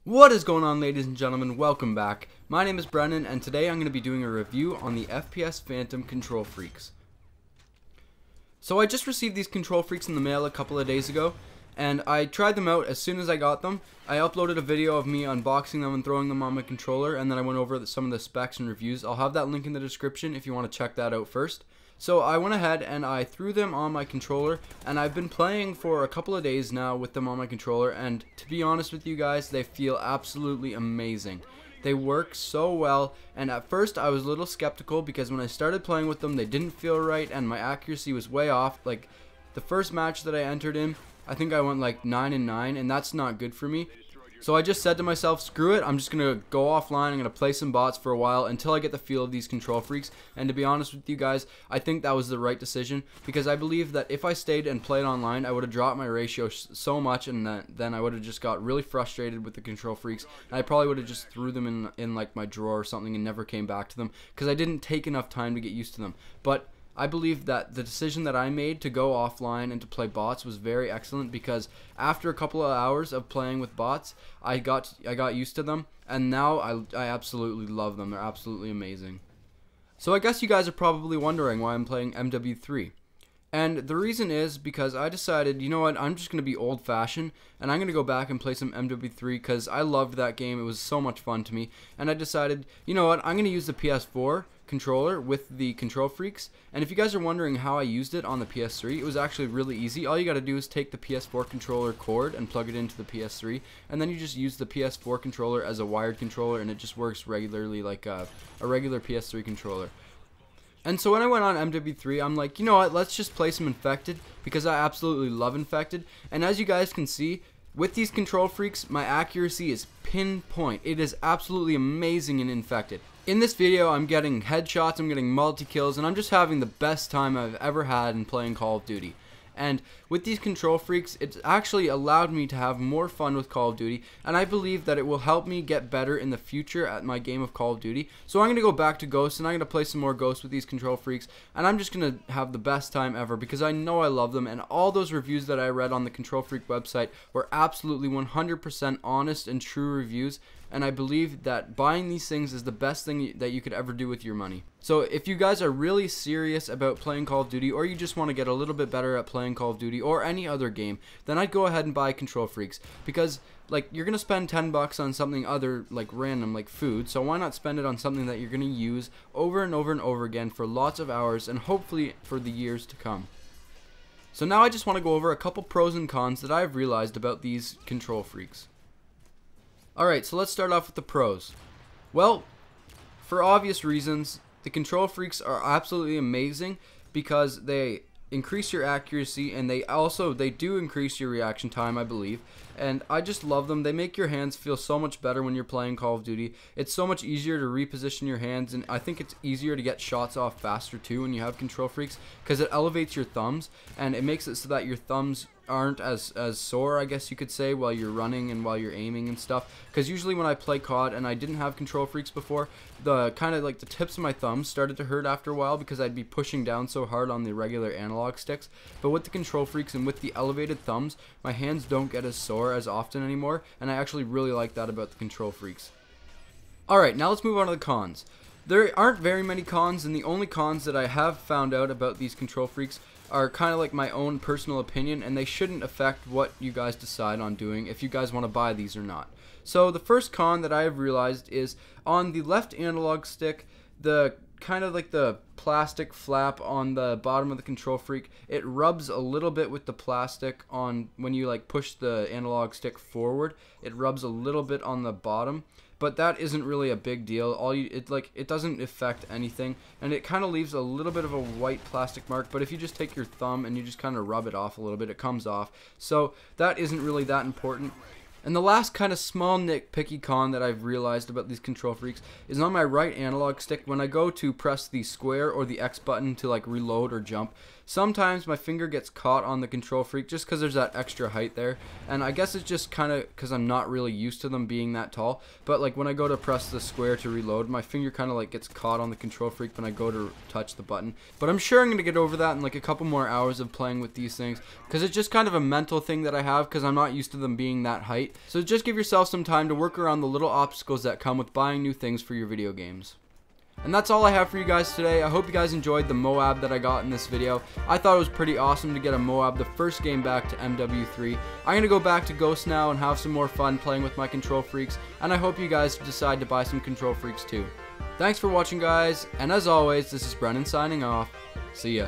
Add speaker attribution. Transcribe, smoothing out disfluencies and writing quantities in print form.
Speaker 1: What is going on, ladies and gentlemen? Welcome back. My name is Brennan, and today I'm going to be doing a review on the FPS Phantom Kontrol Freeks. So I just received these Kontrol Freeks in the mail a couple of days ago, and I tried them out as soon as I got them. I uploaded a video of me unboxing them and throwing them on my controller, and then I went over some of the specs and reviews. I'll have that link in the description if you want to check that out first. So I went ahead and I threw them on my controller, and I've been playing for a couple of days now with them on my controller, and to be honest with you guys, they feel absolutely amazing. They work so well, and at first I was a little skeptical because when I started playing with them they didn't feel right and my accuracy was way off. Like the first match that I entered in, I think I went like 9-9, and that's not good for me. So I just said to myself, screw it, I'm just going to go offline, I'm going to play some bots for a while until I get the feel of these Kontrol Freeks. And to be honest with you guys, I think that was the right decision, because I believe that if I stayed and played online, I would have dropped my ratio so much, and then I would have just got really frustrated with the Kontrol Freeks, and I probably would have just threw them in like my drawer or something and never came back to them, because I didn't take enough time to get used to them. But I believe that the decision that I made to go offline and to play bots was very excellent, because after a couple of hours of playing with bots, I got used to them, and now I absolutely love them. They're absolutely amazing. So I guess you guys are probably wondering why I'm playing MW3. And the reason is because I decided, you know what, I'm just going to be old-fashioned, and I'm going to go back and play some MW3 because I loved that game. It was so much fun to me. And I decided, you know what, I'm going to use the PS4 controller with the Kontrol Freeks. And if you guys are wondering how I used it on the PS3, it was actually really easy. All you got to do is take the PS4 controller cord and plug it into the PS3, and then you just use the PS4 controller as a wired controller, and it just works regularly like a regular PS3 controller. And so when I went on MW3, I'm like, you know what, let's just play some Infected, because I absolutely love Infected. And as you guys can see, with these Kontrol Freeks, my accuracy is pinpoint. It is absolutely amazing in Infected. In this video, I'm getting headshots, I'm getting multi-kills, and I'm just having the best time I've ever had in playing Call of Duty. And with these Kontrol Freeks, it's actually allowed me to have more fun with Call of Duty, and I believe that it will help me get better in the future at my game of Call of Duty. So I'm going to go back to Ghosts, and I'm going to play some more Ghosts with these Kontrol Freeks, and I'm just going to have the best time ever, because I know I love them, and all those reviews that I read on the Kontrol Freek website were absolutely 100% honest and true reviews, and I believe that buying these things is the best thing that you could ever do with your money. So if you guys are really serious about playing Call of Duty, or you just want to get a little bit better at playing Call of Duty or any other game, then I'd go ahead and buy Kontrol Freeks, because like you're gonna spend 10 bucks on something other like random like food, so why not spend it on something that you're gonna use over and over and over again for lots of hours, and hopefully for the years to come. So now I just want to go over a couple pros and cons that I've realized about these Kontrol Freeks. Alright, so let's start off with the pros. Well, for obvious reasons, the Kontrol Freeks are absolutely amazing, because they increase your accuracy, and they do increase your reaction time, I believe. And I just love them. They make your hands feel so much better when you're playing Call of Duty. It's so much easier to reposition your hands, and I think it's easier to get shots off faster too when you have Kontrol Freeks, because it elevates your thumbs, and it makes it so that your thumbs aren't as sore, I guess you could say, while you're running and while you're aiming and stuff. Because usually when I play COD and I didn't have Kontrol Freeks before, the kind of like the tips of my thumbs started to hurt after a while, because I'd be pushing down so hard on the regular analog sticks. But with the Kontrol Freeks and with the elevated thumbs, my hands don't get as sore as often anymore, and I actually really like that about the Kontrol Freeks. Alright, now let's move on to the cons. There aren't very many cons, and the only cons that I have found out about these Kontrol Freeks are kind of like my own personal opinion, and they shouldn't affect what you guys decide on doing, if you guys want to buy these or not. So the first con that I have realized is on the left analog stick, the kind of like the plastic flap on the bottom of the Kontrol Freek, it rubs a little bit with the plastic on when you like push the analog stick forward. It rubs a little bit on the bottom, but that isn't really a big deal. It doesn't affect anything, and it kind of leaves a little bit of a white plastic mark, but if you just take your thumb and you just kind of rub it off a little bit, it comes off. So that isn't really that important. And the last kind of small nitpicky con that I've realized about these Kontrol Freeks is on my right analog stick, when I go to press the square or the X button to like reload or jump, sometimes my finger gets caught on the Kontrol Freek just because there's that extra height there, and I guess it's just kind of because I'm not really used to them being that tall. But like when I go to press the square to reload, my finger kind of like gets caught on the Kontrol Freek when I go to touch the button. But I'm sure I'm gonna get over that in like a couple more hours of playing with these things, because it's just kind of a mental thing that I have because I'm not used to them being that height. So just give yourself some time to work around the little obstacles that come with buying new things for your video games. And that's all I have for you guys today. I hope you guys enjoyed the MOAB that I got in this video. I thought it was pretty awesome to get a MOAB, the first game back to MW3. I'm going to go back to Ghost now and have some more fun playing with my Kontrol Freeks, and I hope you guys decide to buy some Kontrol Freeks too. Thanks for watching, guys, and as always, this is Brennan signing off. See ya.